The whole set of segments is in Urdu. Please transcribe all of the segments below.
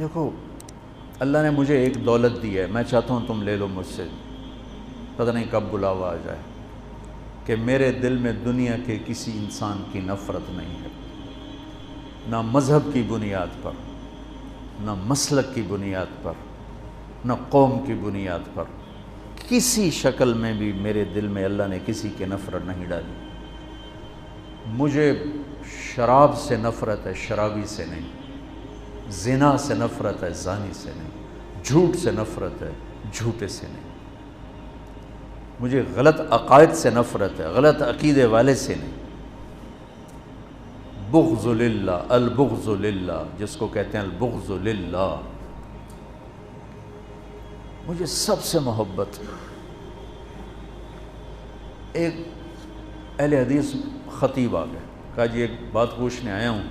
دیکھو اللہ نے مجھے ایک دولت دی ہے، میں چاہتا ہوں تم لے لو مجھ سے، پتہ نہیں کب بلاوا آ جائے، کہ میرے دل میں دنیا کے کسی انسان کی نفرت نہیں ہے، نہ مذہب کی بنیاد پر، نہ مسلک کی بنیاد پر، نہ قوم کی بنیاد پر، کسی شکل میں بھی میرے دل میں اللہ نے کسی کی نفرت نہیں ڈالی۔ مجھے شراب سے نفرت ہے، شرابی سے نہیں، زنا سے نفرت ہے، زانی سے نہیں، جھوٹ سے نفرت ہے، جھوٹے سے نہیں، مجھے غلط عقائد سے نفرت ہے، غلط عقیدے والے سے نہیں۔ بغض للہ، البغض للہ، جس کو کہتے ہیں البغض للہ، مجھے سب سے محبت۔ ایک اہل حدیث خطیب آ گئے، کہا جی ایک بات پوچھنے آیا ہوں،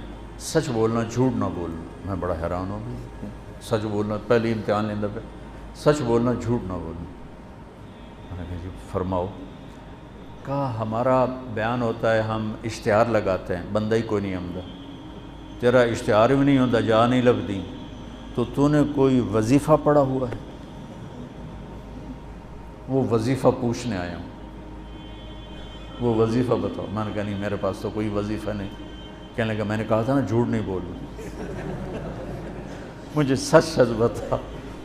سچ بولنا جھوٹ نہ بولنا۔ میں بڑا حیران ہو گیا، سچ بولنا، پہلی امتحان لیندہ پہ سچ بولنا جھوٹ نہ بولنا۔ میں نے کہا جی فرماؤ۔ کہا ہمارا بیان ہوتا ہے، ہم اشتہار لگاتے ہیں، بندہ ہی کوئی نہیں آمدہ، تیرا اشتہار بھی نہیں ہوتا، جا نہیں لبدی، تو نے کوئی وظیفہ پڑھا ہوا ہے؟ وہ وظیفہ پوچھنے آیا ہوں، وہ وظیفہ بتاؤ۔ میں نے کہا نہیں میرے پاس تو کوئی وظیفہ نہیں۔ کہنے لگا میں نے کہا تھا نا جھوٹ نہیں بولوں، مجھے سچ سچ بتا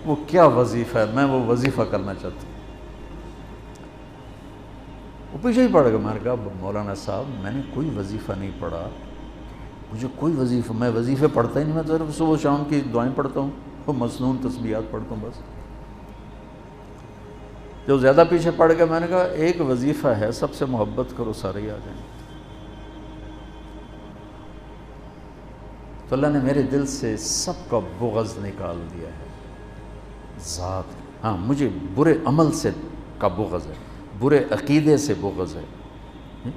وہ کیا وظیفہ ہے، میں وہ وظیفہ کرنا چاہتا ہوں۔ وہ پیچھے ہی پڑ گیا۔ میں نے کہا مولانا صاحب میں نے کوئی وظیفہ نہیں پڑھا، مجھے کوئی وظیفہ، میں وظیفے پڑھتا ہی نہیں، میں تو صرف صبح شام کی دعائیں پڑھتا ہوں، وہ مسنون تسبیحات پڑھتا ہوں بس۔ جو زیادہ پیچھے پڑ گیا میں نے کہا ایک وظیفہ ہے، سب سے محبت کرو سارے ہی آ جائیں۔ تو اللہ نے میرے دل سے سب کا بغض نکال دیا ہے۔ ذات، ہاں مجھے برے عمل سے کا بغض ہے، برے عقیدے سے بغض ہے،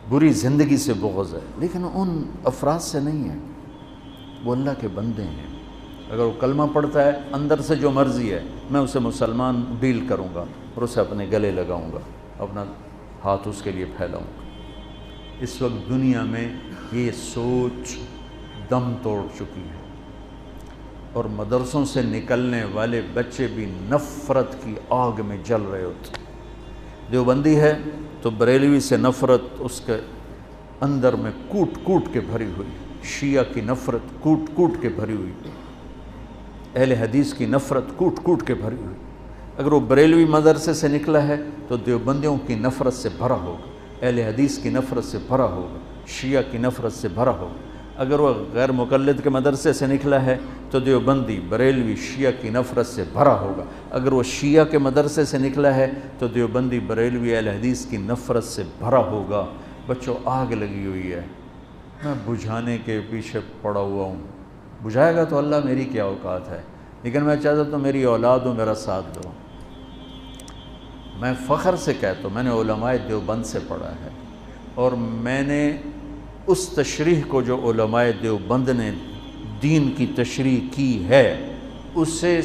بری زندگی سے بغض ہے، لیکن ان افراد سے نہیں ہے۔ وہ اللہ کے بندے ہیں، اگر وہ کلمہ پڑھتا ہے اندر سے جو مرضی ہے، میں اسے مسلمان ڈیل کروں گا اور اسے اپنے گلے لگاؤں گا، اپنا ہاتھ اس کے لیے پھیلاؤں گا۔ اس وقت دنیا میں یہ سوچ دم توڑ چکی ہے، اور مدرسوں سے نکلنے والے بچے بھی نفرت کی آگ میں جل رہے ہوتے۔ دیوبندی ہے تو بریلوی سے نفرت اس کے اندر میں کوٹ کوٹ کے بھری ہوئی، شیعہ کی نفرت کوٹ کوٹ کے بھری ہوئی، اہل حدیث کی نفرت کوٹ کوٹ کے بھری ہوئی۔ اگر وہ بریلوی مدرسے سے نکلا ہے تو دیوبندیوں کی نفرت سے بھرا ہوگا، اہل حدیث کی نفرت سے بھرا ہوگا، شیعہ کی نفرت سے بھرا ہوگا۔ اگر وہ غیر مقلد کے مدرسے سے نکلا ہے تو دیوبندی بریلوی شیعہ کی نفرت سے بھرا ہوگا۔ اگر وہ شیعہ کے مدرسے سے نکلا ہے تو دیوبندی بریلوی اہل حدیث کی نفرت سے بھرا ہوگا۔ بچوں آگ لگی ہوئی ہے، میں بجھانے کے پیچھے پڑا ہوا ہوں، بجھائے گا تو اللہ، میری کیا اوقات ہے، لیکن میں چاہتا تو میری اولاد ہو میرا ساتھ دو۔ میں فخر سے کہتا ہوں میں نے علماء دیوبند سے پڑھا ہے، اور میں نے اس تشریح کو جو علماء دیوبند نے دین کی تشریح کی ہے اسے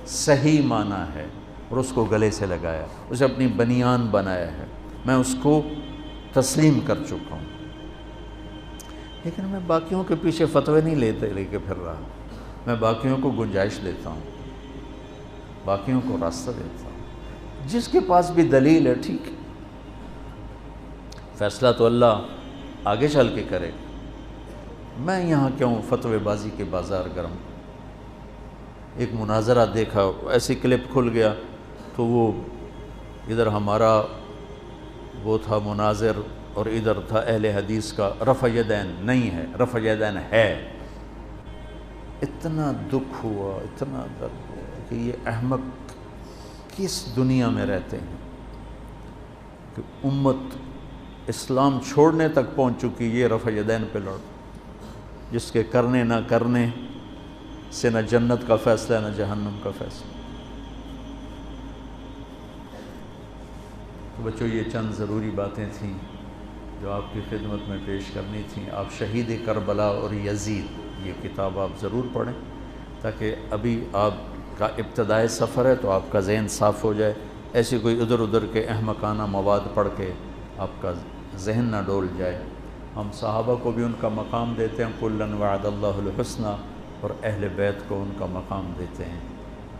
صحیح مانا ہے اور اس کو گلے سے لگایا، اسے اپنی بنیان بنایا ہے، میں اس کو تسلیم کر چکا ہوں۔ لیکن میں باقیوں کے پیچھے فتوے نہیں لے کے پھر رہا، میں باقیوں کو گنجائش دیتا ہوں، باقیوں کو راستہ دیتا ہوں، جس کے پاس بھی دلیل ہے ٹھیک ہے، فیصلہ تو اللہ آگے چل کے کرے، میں یہاں کیوں فتوے بازی کے بازار گرم۔ ایک مناظرہ دیکھا، ایسی کلپ کھل گیا تو وہ ادھر ہمارا وہ تھا مناظر اور ادھر تھا اہل حدیث کا رفع یدین نہیں ہے، رفع یدین ہے۔ اتنا دکھ ہوا، اتنا درد ہوا کہ یہ احمق کس دنیا میں رہتے ہیں کہ امت اسلام چھوڑنے تک پہنچ چکی، یہ رفع یدین پہ لڑ، جس کے کرنے نہ کرنے سے نہ جنت کا فیصلہ نہ جہنم کا فیصلہ۔ تو بچوں یہ چند ضروری باتیں تھیں جو آپ کی خدمت میں پیش کرنی تھیں۔ آپ شہید کربلا اور یزید یہ کتاب آپ ضرور پڑھیں، تاکہ ابھی آپ کا ابتدائی سفر ہے تو آپ کا ذہن صاف ہو جائے، ایسی کوئی ادھر ادھر کے احمقانہ مواد پڑھ کے آپ کا ذہن نہ ڈول جائے۔ ہم صحابہ کو بھی ان کا مقام دیتے ہیں، کُلًا وعد اللہ الحسنى، اور اہل بیت کو ان کا مقام دیتے ہیں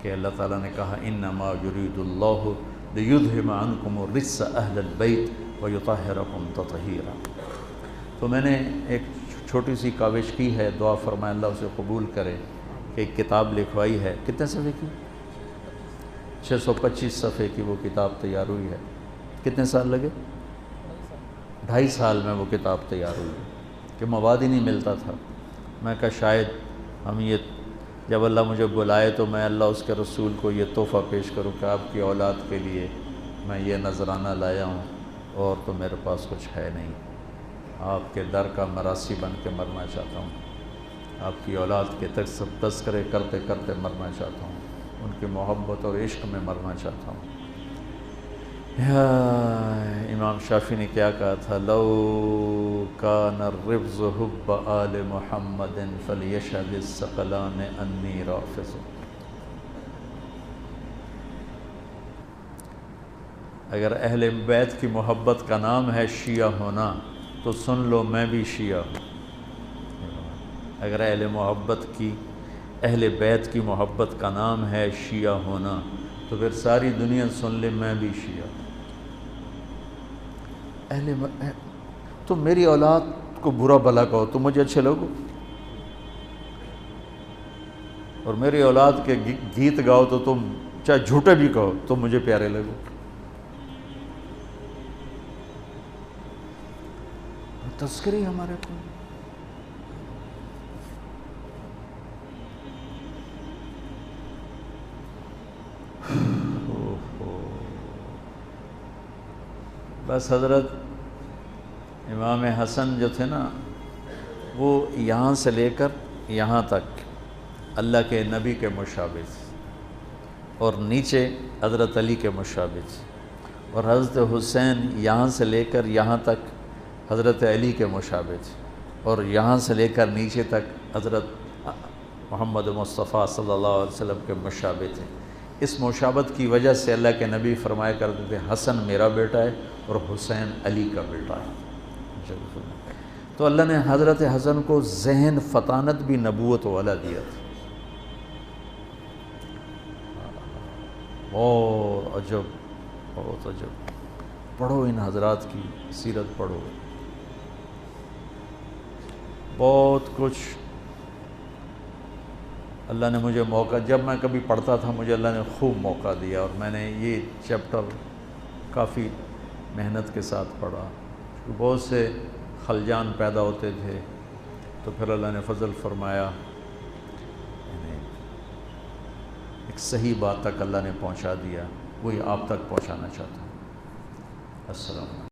کہ اللہ تعالیٰ نے کہا انما یرید اللہ لیذھب عنکم الرجس اہل البیت ویطہرکم تطہیرا۔ تو میں نے ایک چھوٹی سی کاوش کی ہے، دعا فرمائے اللہ اسے قبول کرے، کہ ایک کتاب لکھوائی ہے، کتنے صفحے کی؟ 625 صفحے کی وہ کتاب تیار ہوئی ہے۔ کتنے سال لگے؟ 2.5 سال میں وہ کتاب تیار ہوئی ہے، کہ مواد ہی نہیں ملتا تھا۔ میں کہا شاید ہم یہ جب اللہ مجھے بلائے تو میں اللہ اس کے رسول کو یہ تحفہ پیش کروں کہ آپ کی اولاد کے لیے میں یہ نذرانہ لایا ہوں، اور تو میرے پاس کچھ ہے نہیں، آپ کے در کا مراسی بن کے مرنا چاہتا ہوں، آپ کی اولاد کے تذکرے کرتے کرتے مرنا چاہتا ہوں، ان کی محبت اور عشق میں مرنا چاہتا ہوں۔ امام شافعی نے کیا کہا تھا؟ لو کان الرفض حب آل محمد فلیشہد الثقلان انی رافض۔ اگر اہل بیت کی محبت کا نام ہے شیعہ ہونا تو سن لو میں بھی شیعہ ہوں۔ اگر اہل بیت کی محبت کا نام ہے شیعہ ہونا تو پھر ساری دنیا سن لے میں بھی شیعہ ہوں۔ تم میری اولاد کو برا بھلا کہو تم مجھے اچھے لوگو، اور میری اولاد کے گیت گاؤ تو تم چاہے جھوٹے بھی کہو تم مجھے پیارے لگو۔ تذکری ہمارے کو بس حضرت امام حسن جو تھے نا، وہ یہاں سے لے کر یہاں تک اللہ کے نبی کے مشابہ تھے، اور نیچے حضرت علی کے مشابہ تھے، اور حضرت حسین یہاں سے لے کر یہاں تک حضرت علی کے مشابہ تھے، اور یہاں سے لے کر نیچے تک حضرت محمد مصطفیٰ صلی اللہ علیہ وسلم کے مشابہ تھے۔ اس مشابہت کی وجہ سے اللہ کے نبی فرمایا کرتے تھے حسن میرا بیٹا ہے اور حسین علی کا بیٹا ہے۔ تو اللہ نے حضرت حسن کو ذہن فطانت بھی نبوت والا دیا تھا۔ بہت عجب، بہت عجب۔ پڑھو ان حضرات کی سیرت پڑھو، بہت کچھ اللہ نے مجھے موقع، جب میں کبھی پڑھتا تھا مجھے اللہ نے خوب موقع دیا، اور میں نے یہ چیپٹر کافی محنت کے ساتھ پڑھا۔ بہت سے خلجان پیدا ہوتے تھے تو پھر اللہ نے فضل فرمایا، ایک صحیح بات تک اللہ نے پہنچا دیا، وہی آپ تک پہنچانا چاہتا ہوں۔ السلام علیکم۔